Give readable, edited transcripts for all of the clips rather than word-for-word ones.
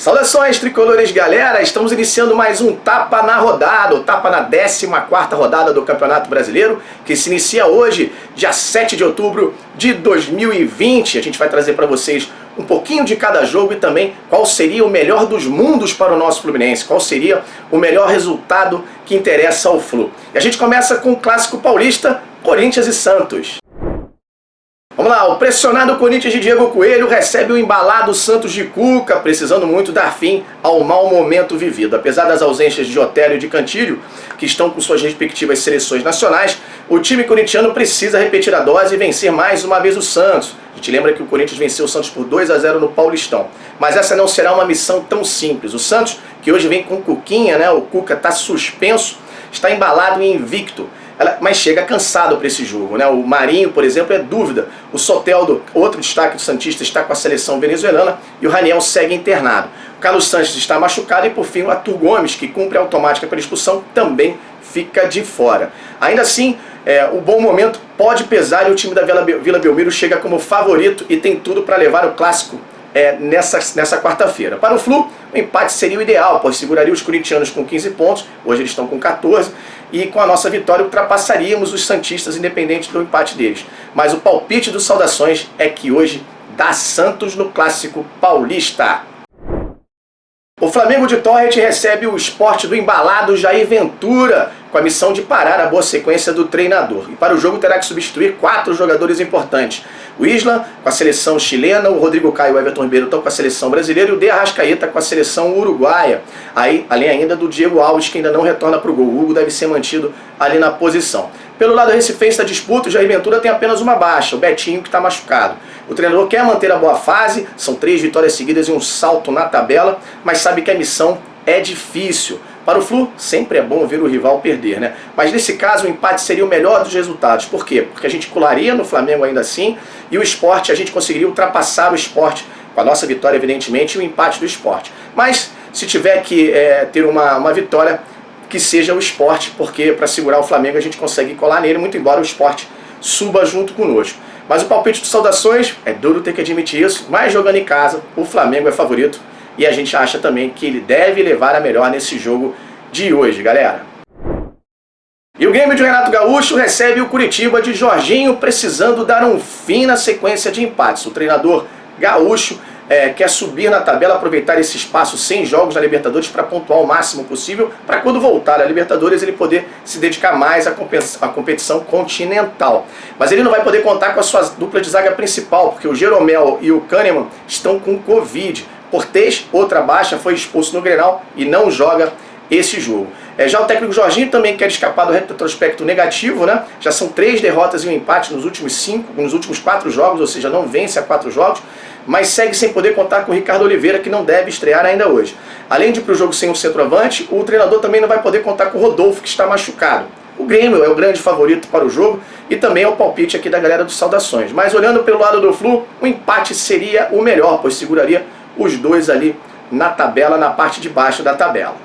Saudações tricolores, galera! Estamos iniciando mais um Tapa na Rodada, o Tapa na 14ª rodada do Campeonato Brasileiro, que se inicia hoje, dia 7 de outubro de 2020. A gente vai trazer para vocês um pouquinho de cada jogo e também qual seria o melhor dos mundos para o nosso Fluminense, qual seria o melhor resultado que interessa ao Flu. E a gente começa com o clássico paulista, Corinthians e Santos. Vamos lá, o pressionado Corinthians de Diego Coelho recebe o embalado Santos de Cuca, precisando muito dar fim ao mau momento vivido. Apesar das ausências de Otero e de Cantilho, que estão com suas respectivas seleções nacionais, o time corintiano precisa repetir a dose e vencer mais uma vez o Santos. A gente lembra que o Corinthians venceu o Santos por 2-0 no Paulistão. Mas essa não será uma missão tão simples. O Santos, que hoje vem com Cuquinha, né? O Cuca está suspenso, está embalado e invicto. Mas chega cansado para esse jogo, né? O Marinho, por exemplo, é dúvida. O Soteldo, outro destaque do Santista, está com a seleção venezuelana e o Raniel segue internado. O Carlos Sanches está machucado e, por fim, o Arthur Gomes, que cumpre a automática pela expulsão, também fica de fora. Ainda assim, o bom momento pode pesar e o time da Vila Belmiro chega como favorito e tem tudo para levar o clássico nessa quarta-feira. Para o Flu, o empate seria o ideal, pois seguraria os corintianos com 15 pontos, hoje eles estão com 14, e com a nossa vitória ultrapassaríamos os santistas, independente do empate deles. Mas o palpite dos Saudações é que hoje dá Santos no clássico paulista. O Flamengo de Torrent recebe o Sport do embalado Jair Ventura, com a missão de parar a boa sequência do treinador. E para o jogo terá que substituir 4 jogadores importantes. O Isla com a seleção chilena, o Rodrigo Caio e o Everton Ribeiro estão com a seleção brasileira e o De Arrascaeta com a seleção uruguaia. Além ainda do Diego Alves, que ainda não retorna para o gol. O Hugo deve ser mantido ali na posição. Pelo lado recifense da disputa, o Jair Ventura tem apenas uma baixa, o Betinho, que está machucado. O treinador quer manter a boa fase, são 3 vitórias seguidas e um salto na tabela, mas sabe que a missão é difícil. Para o Flu, sempre é bom ver o rival perder, né? Mas nesse caso, o empate seria o melhor dos resultados. Por quê? Porque a gente colaria no Flamengo ainda assim, e o Sport, a gente conseguiria ultrapassar o Sport, com a nossa vitória, evidentemente, e o empate do Sport. Mas, se tiver que ter uma vitória, que seja o Sport, porque para segurar o Flamengo a gente consegue colar nele, muito embora o Sport suba junto conosco. Mas o palpite de Saudações, é duro ter que admitir isso, mas jogando em casa, o Flamengo é favorito. E a gente acha também que ele deve levar a melhor nesse jogo de hoje, galera. E o Grêmio de Renato Gaúcho recebe o Curitiba de Jorginho, precisando dar um fim na sequência de empates. O treinador gaúcho quer subir na tabela, aproveitar esse espaço sem jogos na Libertadores para pontuar o máximo possível, para quando voltar à Libertadores ele poder se dedicar mais à competição continental. Mas ele não vai poder contar com a sua dupla de zaga principal, porque o Jeromel e o Kahneman estão com Covid. Cortez, outra baixa, foi expulso no Grenal e não joga esse jogo. Já o técnico Jorginho também quer escapar do retrospecto negativo, né? Já são 3 derrotas e um empate nos últimos 4 jogos, ou seja, não vence a 4 jogos, mas segue sem poder contar com o Ricardo Oliveira, que não deve estrear ainda hoje. Além de ir para o jogo sem um centroavante, o treinador também não vai poder contar com o Rodolfo, que está machucado. O Grêmio é o grande favorito para o jogo e também é o palpite aqui da galera dos Saudações. Mas olhando pelo lado do Flu, o empate seria o melhor, pois seguraria os dois ali na tabela, na parte de baixo da tabela.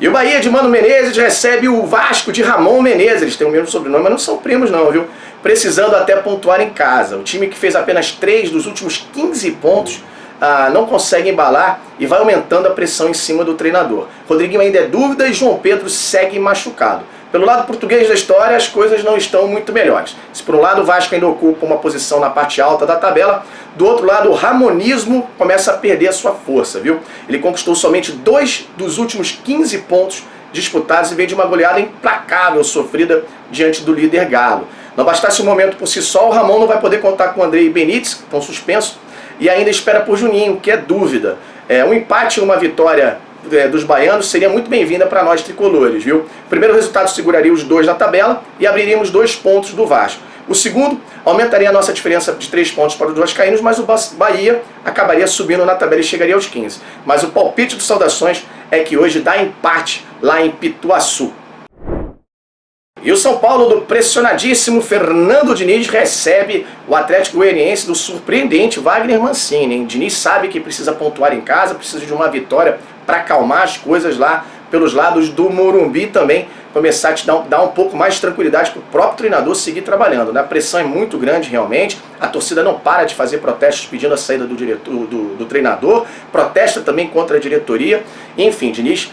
E o Bahia de Mano Menezes recebe o Vasco de Ramon Menezes. Eles têm o mesmo sobrenome, mas não são primos não, viu? Precisando até pontuar em casa. O time que fez apenas 3 dos últimos 15 pontos não consegue embalar e vai aumentando a pressão em cima do treinador. Rodriguinho ainda é dúvida e João Pedro segue machucado. Pelo lado português da história, as coisas não estão muito melhores. Se por um lado o Vasco ainda ocupa uma posição na parte alta da tabela, do outro lado o ramonismo começa a perder a sua força, viu? Ele conquistou somente 2 dos últimos 15 pontos disputados e veio de uma goleada implacável sofrida diante do líder Galo. Não bastasse o momento por si só, o Ramon não vai poder contar com o Andrei Benítez, que estão suspensos, e ainda espera por Juninho, que é dúvida. Um empate e uma vitória dos baianos seria muito bem-vinda para nós tricolores, viu? O primeiro resultado seguraria os 2 na tabela e abriríamos 2 pontos do Vasco. O segundo aumentaria a nossa diferença de 3 pontos para os vascaínos, mas o Bahia acabaria subindo na tabela e chegaria aos 15. Mas o palpite dos Saudações é que hoje dá empate lá em Pituaçu. E o São Paulo do pressionadíssimo Fernando Diniz recebe o Atlético Goianiense do surpreendente Wagner Mancini, hein? Diniz sabe que precisa pontuar em casa, precisa de uma vitória para acalmar as coisas lá pelos lados do Morumbi também começar a te dar um pouco mais de tranquilidade para o próprio treinador seguir trabalhando, né? A pressão é muito grande realmente, a torcida não para de fazer protestos pedindo a saída do treinador, protesta também contra a diretoria, enfim, Diniz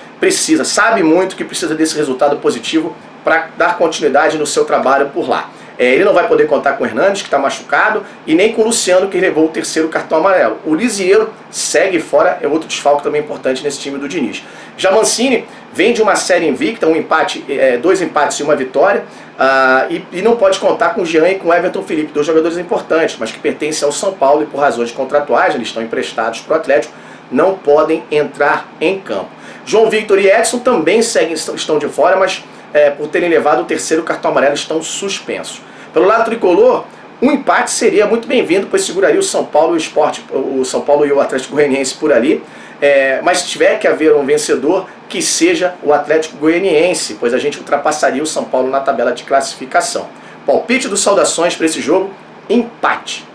sabe muito que precisa desse resultado positivo para dar continuidade no seu trabalho por lá. Ele não vai poder contar com o Hernandes, que está machucado, e nem com o Luciano, que levou o terceiro cartão amarelo. O Lisieiro segue fora, é outro desfalque também importante nesse time do Diniz. Já Mancini vem de uma série invicta, um empate, 2 empates e 1 vitória, e não pode contar com o Jean e com o Everton Felipe, 2 jogadores importantes, mas que pertencem ao São Paulo e por razões contratuais, eles estão emprestados para o Atlético, não podem entrar em campo. João Victor e Edson também estão de fora, mas por terem levado o terceiro cartão amarelo estão suspensos. Pelo lado tricolor, um empate seria muito bem-vindo, pois seguraria o São Paulo e o São Paulo e o Atlético Goianiense por ali. Mas se tiver que haver um vencedor, que seja o Atlético Goianiense, pois a gente ultrapassaria o São Paulo na tabela de classificação. Palpite do Saudações para esse jogo, empate.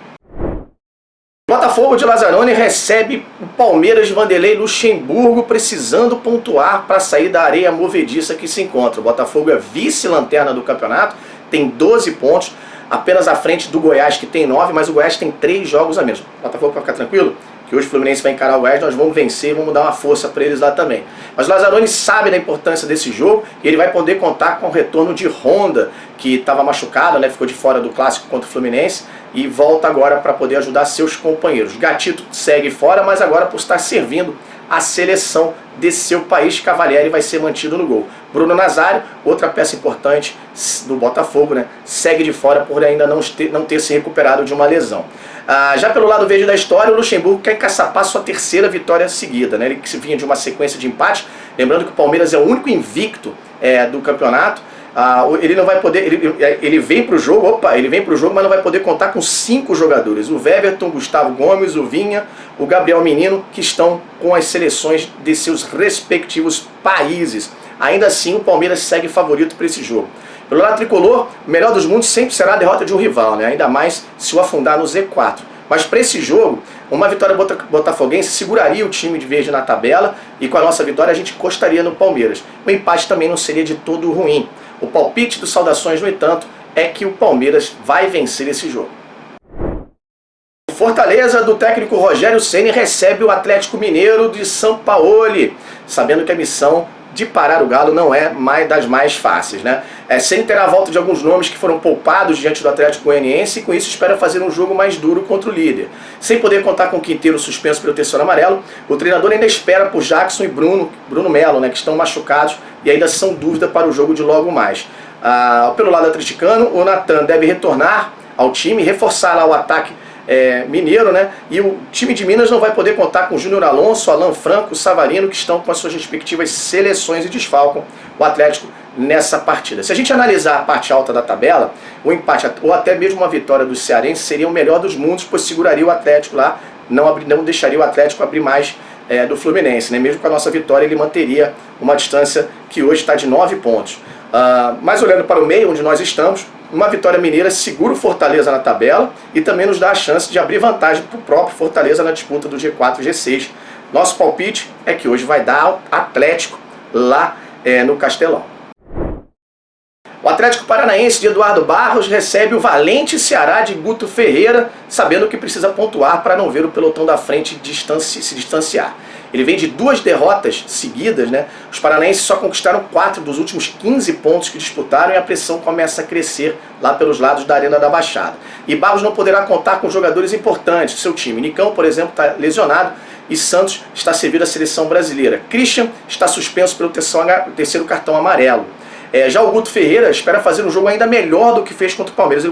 Botafogo de Lazzaroni recebe o Palmeiras de Vanderlei Luxemburgo, precisando pontuar para sair da areia movediça que se encontra. O Botafogo é vice-lanterna do campeonato, tem 12 pontos, apenas à frente do Goiás, que tem 9, mas o Goiás tem 3 jogos a menos. O Botafogo, para ficar tranquilo, que hoje o Fluminense vai encarar o Goiás, nós vamos vencer e vamos dar uma força para eles lá também. Mas o Lazzaroni sabe da importância desse jogo e ele vai poder contar com o retorno de Honda, que estava machucado, né, ficou de fora do clássico contra o Fluminense e volta agora para poder ajudar seus companheiros. Gatito segue fora, mas agora por estar servindo a seleção de seu país, Cavalieri vai ser mantido no gol. Bruno Nazário, outra peça importante do Botafogo, né, segue de fora por ainda não ter se recuperado de uma lesão. Já pelo lado verde da história, o Luxemburgo quer encaçapar sua terceira vitória seguida, né? Ele que vinha de uma sequência de empate, lembrando que o Palmeiras é o único invicto do campeonato. Ele não vai poder, ele vem para o jogo, mas não vai poder contar com 5 jogadores: o Weverton, Gustavo Gomes, o Vinha, o Gabriel Menino, que estão com as seleções de seus respectivos países. Ainda assim, o Palmeiras segue favorito para esse jogo. Pelo lado tricolor, o melhor dos mundos sempre será a derrota de um rival, né? Ainda mais se o afundar no Z4. Mas para esse jogo, uma vitória botafoguense seguraria o time de verde na tabela e com a nossa vitória a gente encostaria no Palmeiras. O empate também não seria de todo ruim. O palpite do Saudações, no entanto, é que o Palmeiras vai vencer esse jogo. Fortaleza do técnico Rogério Ceni recebe o Atlético Mineiro de São Paulo, sabendo que a missão de parar o Galo não é das mais fáceis, né? Ceni terá a volta de alguns nomes que foram poupados diante do Atlético Goianiense e com isso espera fazer um jogo mais duro contra o líder. Sem poder contar com o Quinteiro suspenso pelo terceiro amarelo, o treinador ainda espera por Jackson e Bruno Melo, né, que estão machucados e ainda são dúvida para o jogo de logo mais. Pelo lado atleticano, o Natan deve retornar ao time, reforçar lá o ataque mineiro, né? E o time de Minas não vai poder contar com Júnior Alonso, Alan Franco, Savarino, que estão com as suas respectivas seleções e desfalcam o Atlético nessa partida. Se a gente analisar a parte alta da tabela, o empate ou até mesmo uma vitória do Cearense seria o melhor dos mundos, pois seguraria o Atlético lá, não deixaria o Atlético abrir mais do Fluminense, né? Mesmo com a nossa vitória ele manteria uma distância que hoje está de 9 pontos. Mas olhando para o meio, onde nós estamos, uma vitória mineira segura o Fortaleza na tabela e também nos dá a chance de abrir vantagem para o próprio Fortaleza na disputa do G4 e G6. Nosso palpite é que hoje vai dar Atlético lá no Castelão. O Atlético Paranaense de Eduardo Barros recebe o valente Ceará de Guto Ferreira, sabendo que precisa pontuar para não ver o pelotão da frente se distanciar. Ele vem de 2 derrotas seguidas, né? Os paranaenses só conquistaram 4 dos últimos 15 pontos que disputaram e a pressão começa a crescer lá pelos lados da Arena da Baixada. E Barros não poderá contar com jogadores importantes do seu time. Nicão, por exemplo, está lesionado e Santos está servindo à seleção brasileira. Christian está suspenso pelo terceiro cartão amarelo. Já o Guto Ferreira espera fazer um jogo ainda melhor do que fez contra o Palmeiras.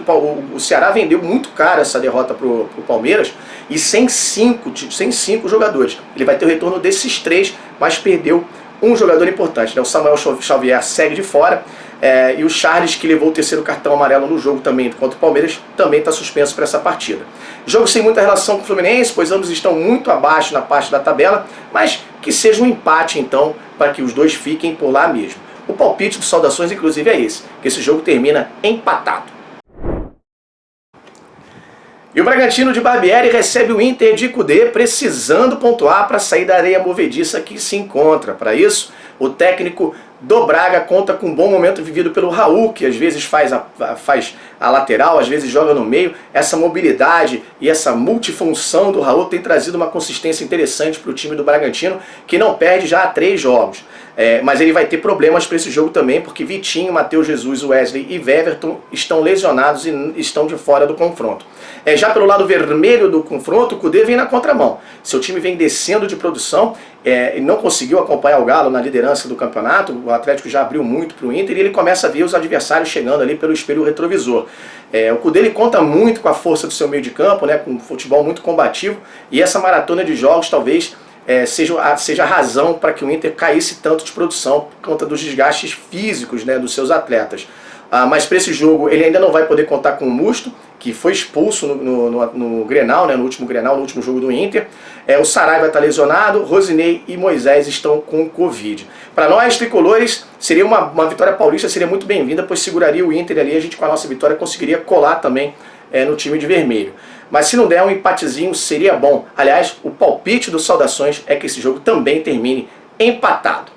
O Ceará vendeu muito caro essa derrota para o Palmeiras e sem 5 jogadores. Ele vai ter o retorno desses 3, mas perdeu um jogador importante, né? O Samuel Xavier segue de fora e o Charles, que levou o terceiro cartão amarelo no jogo também contra o Palmeiras, também está suspenso para essa partida. Jogo sem muita relação com o Fluminense, pois ambos estão muito abaixo na parte da tabela, mas que seja um empate então, para que os dois fiquem por lá mesmo. O palpite do Saudações, inclusive, é esse, que esse jogo termina empatado. E o Bragantino de Barbieri recebe o Inter de Kudê, precisando pontuar para sair da areia movediça que se encontra. Para isso, o técnico do Braga conta com um bom momento vivido pelo Raul, que às vezes faz a lateral, às vezes joga no meio. Essa mobilidade e essa multifunção do Raul tem trazido uma consistência interessante para o time do Bragantino, que não perde já há 3 jogos. Mas ele vai ter problemas para esse jogo também, porque Vitinho, Matheus Jesus, Wesley e Weverton estão lesionados e estão de fora do confronto. Já pelo lado vermelho do confronto, o Kudê vem na contramão. Seu time vem descendo de produção e não conseguiu acompanhar o Galo na liderança do campeonato. O Atlético já abriu muito para o Inter e ele começa a ver os adversários chegando ali pelo espelho retrovisor. O Kudê ele conta muito com a força do seu meio de campo, né, com um futebol muito combativo, e essa maratona de jogos talvez seja a razão para que o Inter caísse tanto de produção por conta dos desgastes físicos, né, dos seus atletas. Mas para esse jogo ele ainda não vai poder contar com o Musto, que foi expulso no Grenal, né, no último Grenal, no último jogo do Inter. O Saraiva está lesionado, Rosinei e Moisés estão com Covid. Para nós, tricolores, seria uma vitória paulista, seria muito bem-vinda, pois seguraria o Inter ali, a gente com a nossa vitória conseguiria colar também no time de vermelho. Mas se não der um empatezinho, seria bom. Aliás, o palpite do Saudações é que esse jogo também termine empatado.